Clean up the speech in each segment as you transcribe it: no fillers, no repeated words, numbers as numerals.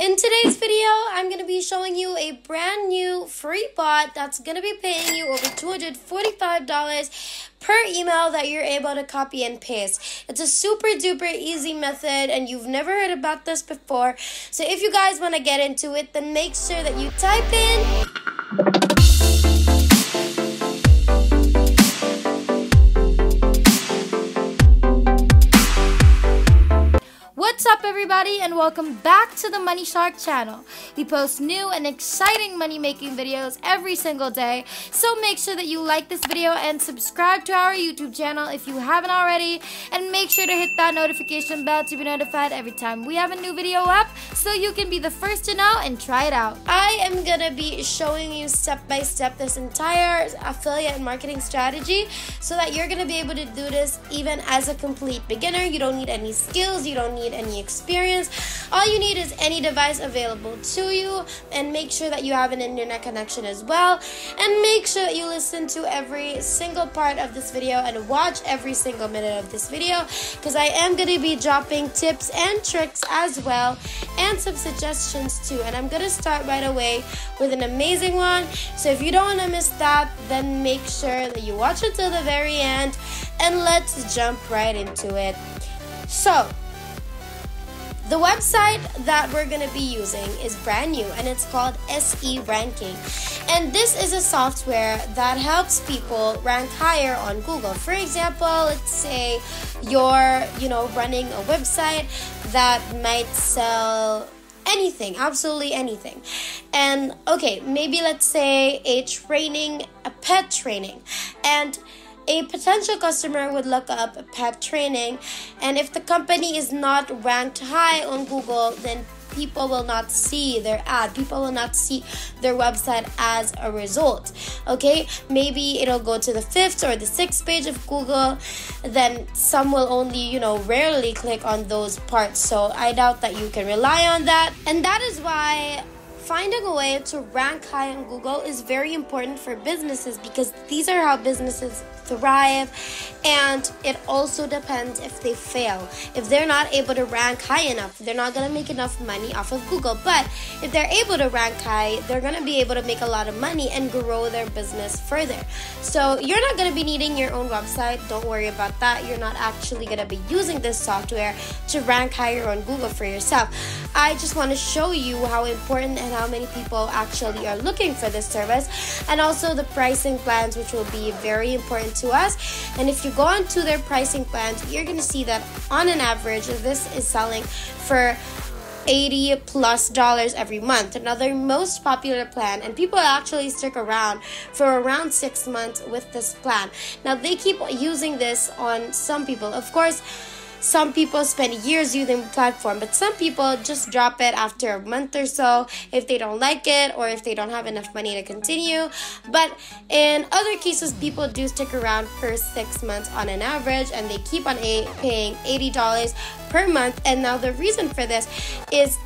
In today's video, I'm going to be showing you a brand new free bot that's going to be paying you over $245 per email that you're able to copy and paste. It's a super duper easy method and you've never heard about this before. So if you guys want to get into it, then make sure that you type in What's up, everybody, and welcome back to the Money Shark channel. We post new and exciting money-making videos every single day, so make sure that you like this video and subscribe to our YouTube channel if you haven't already, and make sure to hit that notification bell to be notified every time we have a new video up so you can be the first to know and try it out. I am gonna be showing you step by step this entire affiliate marketing strategy so that you're gonna be able to do this even as a complete beginner. You don't need any skills, you don't need any experience. All you need is any device available to you, and make sure that you have an internet connection as well, and make sure that you listen to every single part of this video and watch every single minute of this video, because I am going to be dropping tips and tricks as well and some suggestions too. And I'm going to start right away with an amazing one, so if you don't want to miss that, then make sure that you watch it till the very end, and let's jump right into it. So the website that we're going to be using is brand new, and it's called SE Ranking. And this is a software that helps people rank higher on Google. For example, let's say you're, running a website that might sell anything, absolutely anything. And okay, maybe let's say a pet training. And a potential customer would look up pet training, and if the company is not ranked high on Google, then people will not see their ad. People will not see their website as a result. Okay, maybe it'll go to the 5th or the 6th page of Google. Then some will only, rarely click on those parts. So I doubt that you can rely on that. And that is why finding a way to rank high on Google is very important for businesses, because these are how businesses thrive, and it also depends if they fail. If they're not able to rank high enough, they're not going to make enough money off of Google. But if they're able to rank high, they're going to be able to make a lot of money and grow their business further. So you're not going to be needing your own website. Don't worry about that. You're not actually going to be using this software to rank higher on Google for yourself. I just want to show you how important and how many people actually are looking for this service, and also the pricing plans, which will be very important to us. And if you go on to their pricing plans, you're going to see that on an average, this is selling for $80+ every month. Another most popular plan, and people actually stick around for around 6 months with this plan. Now, they keep using this on some people. Of course, some people spend years using the platform, but some people just drop it after a month or so if they don't like it or if they don't have enough money to continue. But in other cases, people do stick around for 6 months on an average, and they keep on paying $80 per month. And now the reason for this is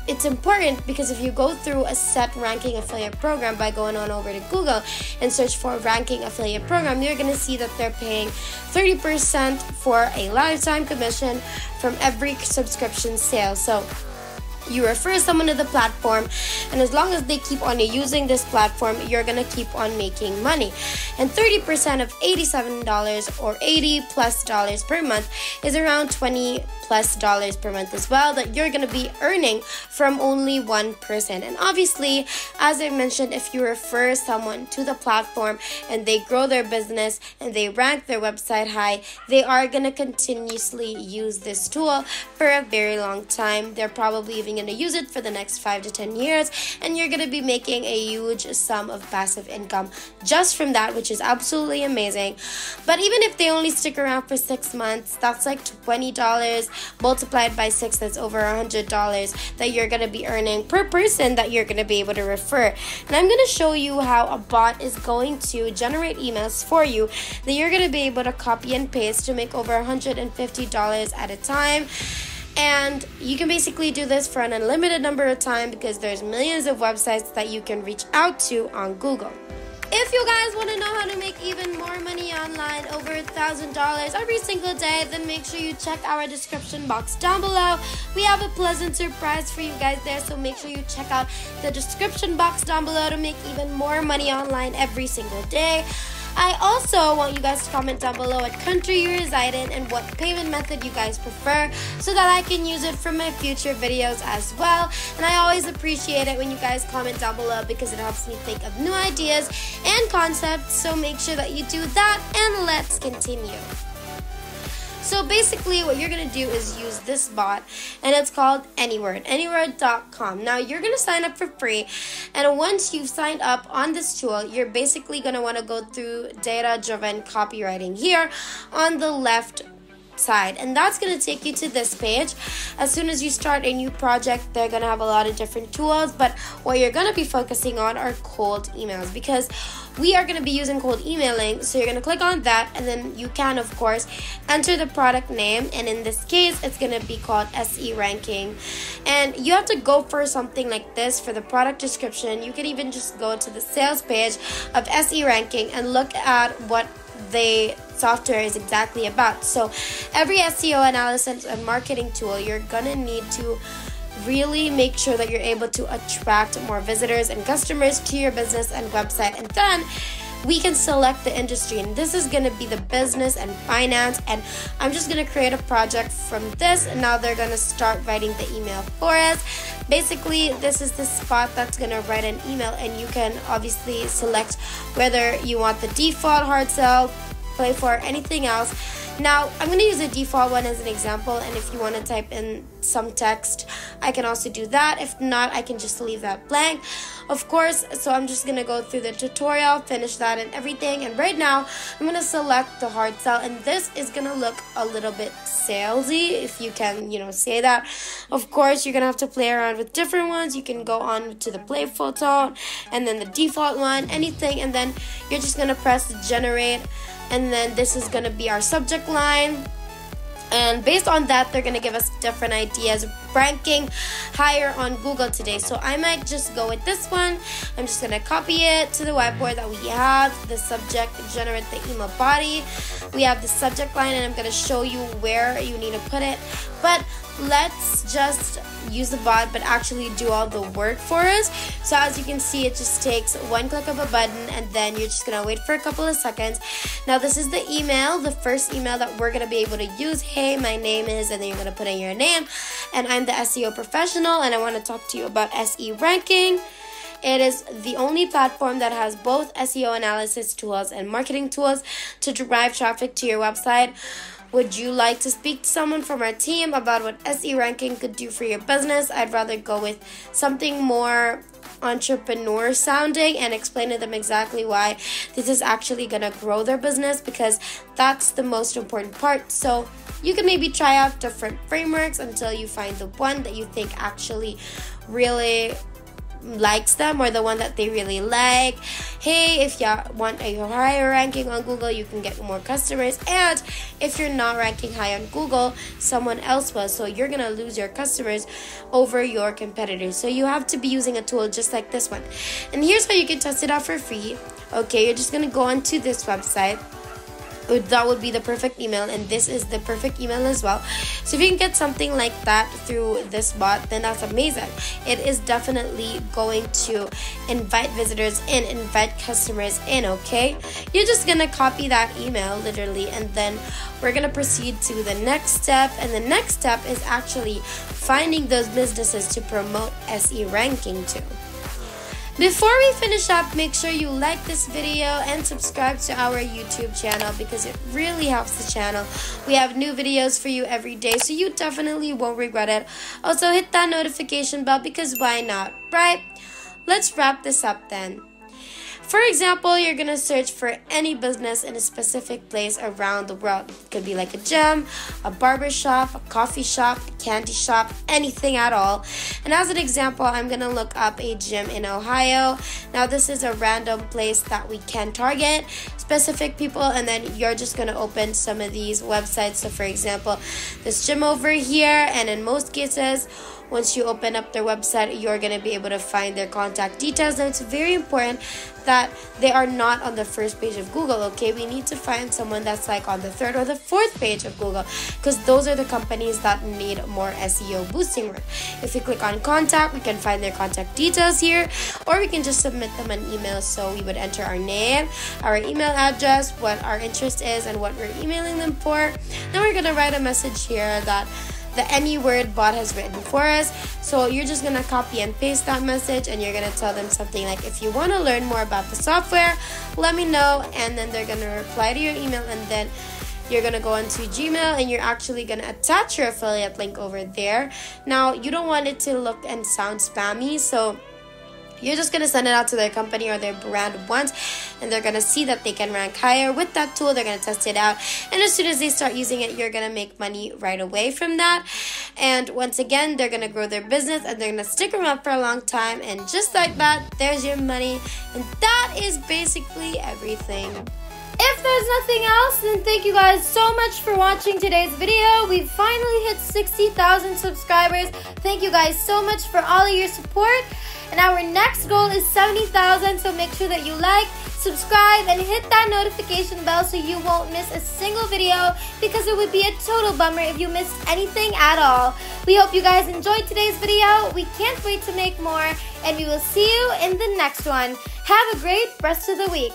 it's important, because if you go through a set ranking affiliate program by going on over to Google and search for ranking affiliate program, you're going to see that they're paying 30% for a lifetime commission from every subscription sale. So you refer someone to the platform, and as long as they keep on using this platform, you're gonna keep on making money. And 30% of $87 or $80+ per month is around $20+ per month as well, that you're gonna be earning from only one person. And obviously, as I mentioned, if you refer someone to the platform and they grow their business and they rank their website high, they are gonna continuously use this tool for a very long time. They're probably even going to use it for the next 5 to 10 years, and you're going to be making a huge sum of passive income just from that, which is absolutely amazing. But even if they only stick around for 6 months, that's like $20 multiplied by 6, that's over $100 that you're going to be earning per person that you're going to be able to refer. And I'm going to show you how a bot is going to generate emails for you that you're going to be able to copy and paste to make over $150 at a time. And you can basically do this for an unlimited number of time, because there's millions of websites that you can reach out to on Google. If you guys want to know how to make even more money online, over $1,000 every single day, then make sure you check our description box down below. We have a pleasant surprise for you guys there, so make sure you check out the description box down below to make even more money online every single day. I also want you guys to comment down below what country you reside in and what payment method you guys prefer so that I can use it for my future videos as well. And I always appreciate it when you guys comment down below because it helps me think of new ideas and concepts. So make sure that you do that, and let's continue. So basically what you're going to do is use this bot, and it's called Anyword, anyword.com. Now you're going to sign up for free, and once you've signed up on this tool, you're basically going to want to go through data-driven copywriting here on the left side, and that's going to take you to this page. As soon as you start a new project, they're going to have a lot of different tools, but what you're going to be focusing on are cold emails, because we are going to be using cold emailing. So you're going to click on that, and then you can of course enter the product name, and in this case it's going to be called SE ranking, and you have to go for something like this for the product description. You can even just go to the sales page of SE ranking and look at what the software is exactly about. So every SEO analysis and marketing tool, you're gonna need to really make sure that you're able to attract more visitors and customers to your business and website, and then we can select the industry, and this is going to be the business and finance, and I'm just going to create a project from this, and now they're going to start writing the email for us. Basically, this is the spot that's going to write an email, and you can obviously select whether you want the default hard sell, play for, anything else. Now, I'm going to use a default one as an example, and if you want to type in some text, I can also do that. If not, I can just leave that blank, of course. So I'm just going to go through the tutorial, finish that and everything, and right now I'm going to select the hard sell, and this is going to look a little bit salesy, if you can, say that. Of course, you're going to have to play around with different ones. You can go on to the playful tone, and then the default one, anything, and then you're just going to press generate. And then this is going to be our subject line. And based on that, they're going to give us different ideas of ranking higher on Google today. So I might just go with this one. I'm just going to copy it to the whiteboard that we have. The subject, generate the email body. We have the subject line, and I'm going to show you where you need to put it. But let's just use the bot but actually do all the work for us. So as you can see, it just takes one click of a button, and then you're just gonna wait for a couple of seconds. Now this is the email, the first email that we're gonna be able to use. Hey, my name is, and then you're gonna put in your name, and I'm the SEO professional, and I want to talk to you about SE ranking. It is the only platform that has both SEO analysis tools and marketing tools to drive traffic to your website. Would you like to speak to someone from our team about what SE ranking could do for your business? I'd rather go with something more entrepreneur sounding and explain to them exactly why this is actually going to grow their business, because that's the most important part. So you can maybe try out different frameworks until you find the one that you think actually really likes them, or the one that they really like. Hey, if you want a higher ranking on Google, you can get more customers, and if you're not ranking high on Google, someone else was, so you're gonna lose your customers over your competitors. So you have to be using a tool just like this one, and here's how you can test it out for free. Okay, you're just gonna go onto this website. That would be the perfect email, and this is the perfect email as well. So if you can get something like that through this bot, then that's amazing. It is definitely going to invite visitors in, invite customers in. Okay, you're just gonna copy that email literally, and then we're gonna proceed to the next step, and the next step is actually finding those businesses to promote SE ranking to. Before we finish up, make sure you like this video and subscribe to our YouTube channel, because it really helps the channel. We have new videos for you every day, so you definitely won't regret it. Also, hit that notification bell, because why not, right? Let's wrap this up then. For example, you're going to search for any business in a specific place around the world. It could be like a gym, a barber shop, a coffee shop, a candy shop, anything at all. And as an example, I'm going to look up a gym in Ohio. Now, this is a random place that we can target specific people, and then you're just going to open some of these websites. So, for example, this gym over here, and in most cases, once you open up their website, you're going to be able to find their contact details. Now, it's very important that they are not on the first page of Google, okay? We need to find someone that's like on the third or the fourth page of Google, because those are the companies that need more SEO boosting work. If we click on contact, we can find their contact details here, or we can just submit them an email. So we would enter our name, our email address, what our interest is, and what we're emailing them for. Then we're gonna write a message here that the Any Word bot has written for us. So you're just gonna copy and paste that message, and you're gonna tell them something like, if you want to learn more about the software, let me know. And then they're gonna reply to your email, and then you're gonna go into Gmail and you're actually gonna attach your affiliate link over there. Now, you don't want it to look and sound spammy, so you're just going to send it out to their company or their brand once, and they're going to see that they can rank higher with that tool. They're going to test it out, and as soon as they start using it, you're going to make money right away from that. And once again, they're going to grow their business, and they're going to stick around for a long time, and just like that, there's your money. And that is basically everything. If there's nothing else, then thank you guys so much for watching today's video. We've finally hit 60,000 subscribers. Thank you guys so much for all of your support. And our next goal is 70,000, so make sure that you like, subscribe, and hit that notification bell so you won't miss a single video, because it would be a total bummer if you missed anything at all. We hope you guys enjoyed today's video. We can't wait to make more, and we will see you in the next one. Have a great rest of the week.